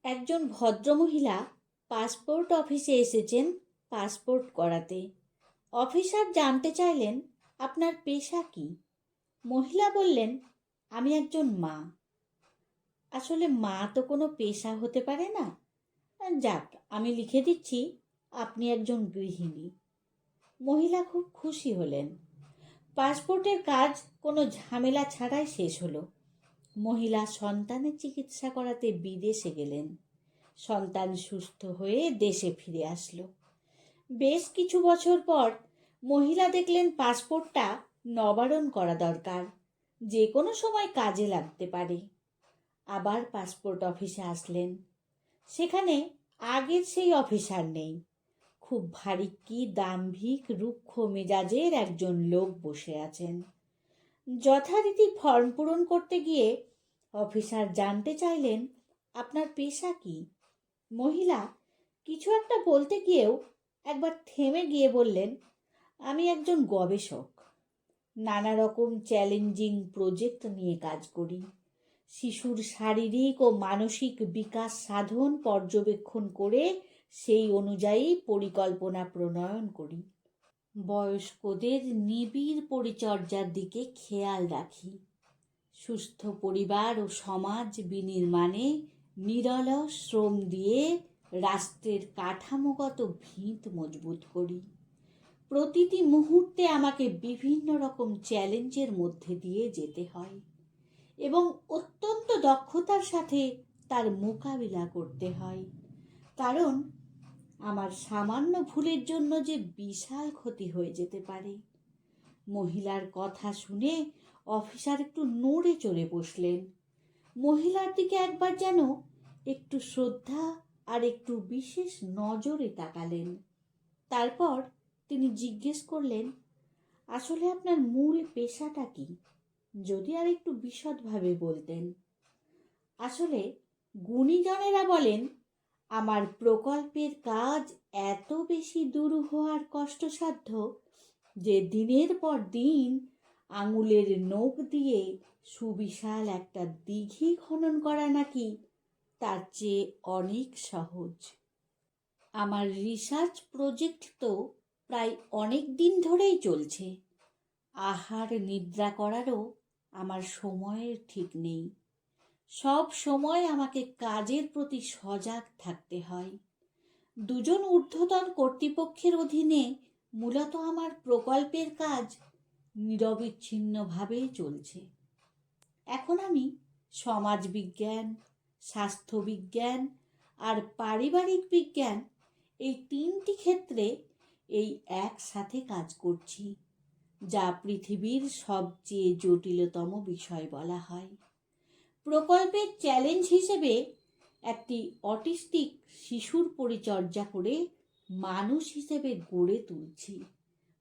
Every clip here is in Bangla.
একজন ভদ্রমহিলা পাসপোর্ট অফিসে এসেছেন পাসপোর্ট করাতে। অফিসার জানতে চাইলেন, আপনার পেশা কি? মহিলা বললেন, আমি একজন মা। আসলে মা তো কোনো পেশা হতে পারে না। যাক, আমি লিখে দিচ্ছি, আপনি একজন গৃহিণী। মহিলা খুব খুশি হলেন। পাসপোর্টের কাজ কোনো ঝামেলা ছাড়াই শেষ হলো। মহিলা সন্তানের চিকিৎসা করাতে বিদেশে গেলেন। সন্তান সুস্থ হয়ে দেশে ফিরে আসলো। বেশ কিছু বছর পর মহিলা দেখলেন পাসপোর্টটা নবায়ন করা দরকার, যে কোনো সময় কাজে লাগতে পারে। আবার পাসপোর্ট অফিসে আসলেন। সেখানে আগের সেই অফিসার নেই। খুব ভারিক্কি, দাম্ভিক, রুক্ষ মেজাজের একজন লোক বসে আছেন। যথারীতি ফর্ম পূরণ করতে গিয়ে অফিসার জানতে চাইলেন, আপনার পেশা কি? মহিলা কিছু একটা বলতে গিয়েও একবার থেমে গিয়ে বললেন, আমি একজন গবেষক। নানা রকম চ্যালেঞ্জিং প্রজেক্ট নিয়ে কাজ করি। শিশুর শারীরিক ও মানসিক বিকাশ সাধন পর্যবেক্ষণ করে সেই অনুযায়ী পরিকল্পনা প্রণয়ন করি। বয়স্কদের নিবিড় পরিচর্যার দিকে খেয়াল রাখি। সুস্থ পরিবার ও সমাজ বিনির্মাণে নিরলস শ্রম দিয়ে রাষ্ট্রের কাঠামোগত ভিত মজবুত করি। প্রতিটি মুহূর্তে আমাকে বিভিন্ন রকম চ্যালেঞ্জের মধ্যে দিয়ে যেতে হয় এবং অত্যন্ত দক্ষতার সাথে তার মোকাবিলা করতে হয়। কারণ আমার সামান্য ভুলের জন্য যে বিশাল ক্ষতি হয়ে যেতে পারে। মহিলার কথা শুনে অফিসার একটু নড়ে চড়ে বসলেন। মহিলার দিকে একবার যেন একটু শ্রদ্ধা আর একটু বিশেষ নজরে তাকালেন। তারপর তিনি জিজ্ঞেস করলেন, আসলে আপনার মূল পেশাটা কি? যদি আর একটু বিশদভাবে বলতেন। আসলে গুণীজনেরা বলেন, আমার প্রকল্পের কাজ এত বেশি দুরূহ আর কষ্টসাধ্য যে দিনের পর দিন আঙুলের নখ দিয়ে সুবিশাল একটা দিঘি খনন করা নাকি তার চেয়ে অনেক সহজ। আমার রিসার্চ প্রজেক্ট তো প্রায় অনেক দিন ধরেই চলছে। আহার নিদ্রা করারও আমার সময়ের ঠিক নেই। সব সময় আমাকে কাজের প্রতি সজাগ থাকতে হয়। দুজন ঊর্ধ্বতন কর্তৃপক্ষের অধীনে মূলত আমার প্রকল্পের কাজ নিরবিচ্ছিন্নভাবে চলছে। এখন আমি সমাজবিজ্ঞান, স্বাস্থ্যবিজ্ঞান আর পারিবারিক বিজ্ঞান, এই তিনটি ক্ষেত্রে এই একসাথে কাজ করছি, যা পৃথিবীর সবচেয়ে জটিলতম বিষয় বলা হয়। প্রকল্পের চ্যালেঞ্জ হিসেবে একটি অটিস্টিক শিশুর পরিচর্যা করে মানুষ হিসেবে গড়ে তুলছি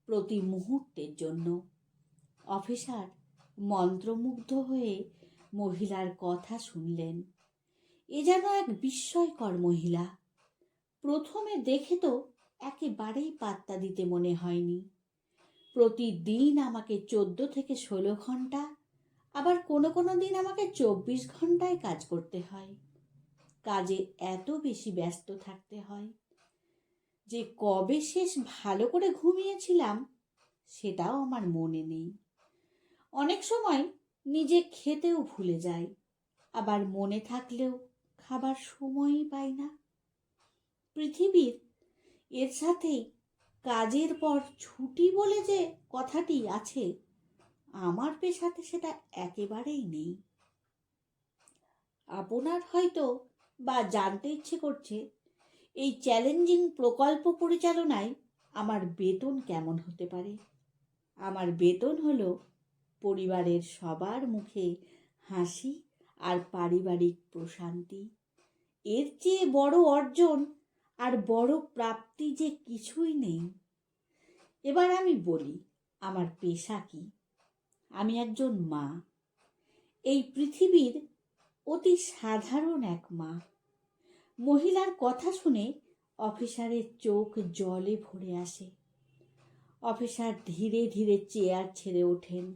প্রতি মুহূর্তের জন্য। অফিসার মন্ত্রমুগ্ধ হয়ে মহিলার কথা শুনলেন। এ যেন এক বিস্ময়কর মহিলা। প্রথমে দেখে তো একেবারেই পাত্তা দিতে মনে হয়নি। প্রতিদিন আমাকে 14 থেকে 16 ঘন্টা, আবার কোনো দিন আমাকে 24 ঘন্টায় কাজ করতে হয়। কাজে এত বেশি ব্যস্ত থাকতে হয় যে কবে শেষ ভালো করে ঘুমিয়েছিলাম সেটাও আমার মনে নেই। অনেক সময় নিজে খেতেও ভুলে যাই, আবার মনে থাকলেও খাবার সময়ই পাই না। পৃথিবীর এর সাথেই কাজের পর ছুটি বলে যে কথাটি আছে, আমার পেশাতে সেটা একেবারেই নেই। আপনার হয়তো বা জানতে ইচ্ছে করছে, এই চ্যালেঞ্জিং প্রকল্প পরিচালনায় আমার বেতন কেমন হতে পারে? আমার বেতন হলো পরিবারের সবার মুখে হাসি আর পারিবারিক প্রশান্তি। এর চেয়ে বড় অর্জন আর বড় প্রাপ্তি যে কিছুই নেই। এবার আমি বলি, আমার পেশা কি? আমি একজন মা। এই পৃথিবীর অতি সাধারণ এক মা। মহিলার কথা শুনে অফিসারের চোখ জলে ভরে আসে। অফিসার ধীরে ধীরে চেয়ার ছেড়ে ওঠেন।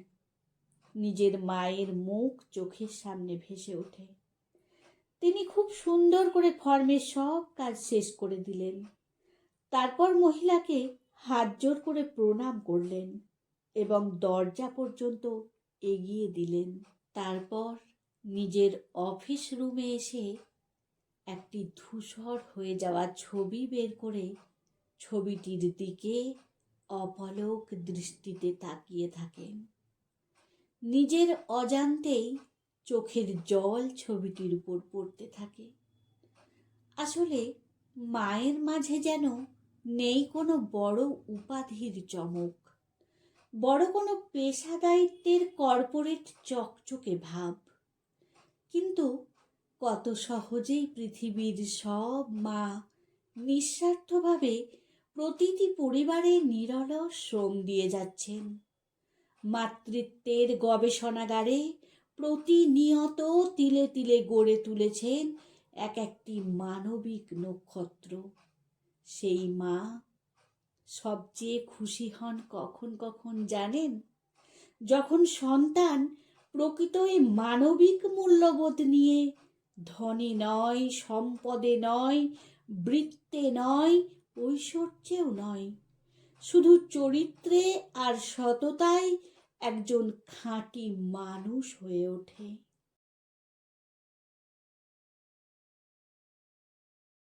নিজের মায়ের মুখ চোখের সামনে ভেসে ওঠে। তিনি খুব সুন্দর করে ফর্মের সব কাজ শেষ করে দিলেন। তারপর মহিলাকে হাত জোড় করে প্রণাম করলেন এবং দরজা পর্যন্ত এগিয়ে দিলেন। তারপর নিজের অফিস রুমে এসে একটি ধূসর হয়ে যাওয়া ছবি বের করে ছবিটির দিকে অপলক দৃষ্টিতে তাকিয়ে থাকেন। নিজের অজান্তেই চোখের জল ছবিটির উপর পড়তে থাকে। আসলে মায়ের মাঝে যেন নেই কোনো বড় উপাধির চমক, বড় কোনো পেশাদায়িত্বের কর্পোরেট চকচকে ভাব। কিন্তু কত সহজেই পৃথিবীর সব মা নিঃস্বার্থভাবে প্রতিটি পরিবারে নিরলস শ্রম দিয়ে যাচ্ছেন। মাতৃত্বের গবেষণাগারে প্রতিনিয়ত তিলে তিলে গড়ে তুলেছেন এক একটি মানবিক নক্ষত্র। সেই মা সবচেয়ে খুশি হন কখন কখন জানেন? যখন সন্তান প্রকৃতই মানবিক মূল্যবোধ নিয়ে ধনে নয়, সম্পদে নয়, বৃত্তে নয়, ঐশ্বর্যেও নয়, শুধু চরিত্রে আর সততায় একজন খাঁটি মানুষ হয়ে ওঠে।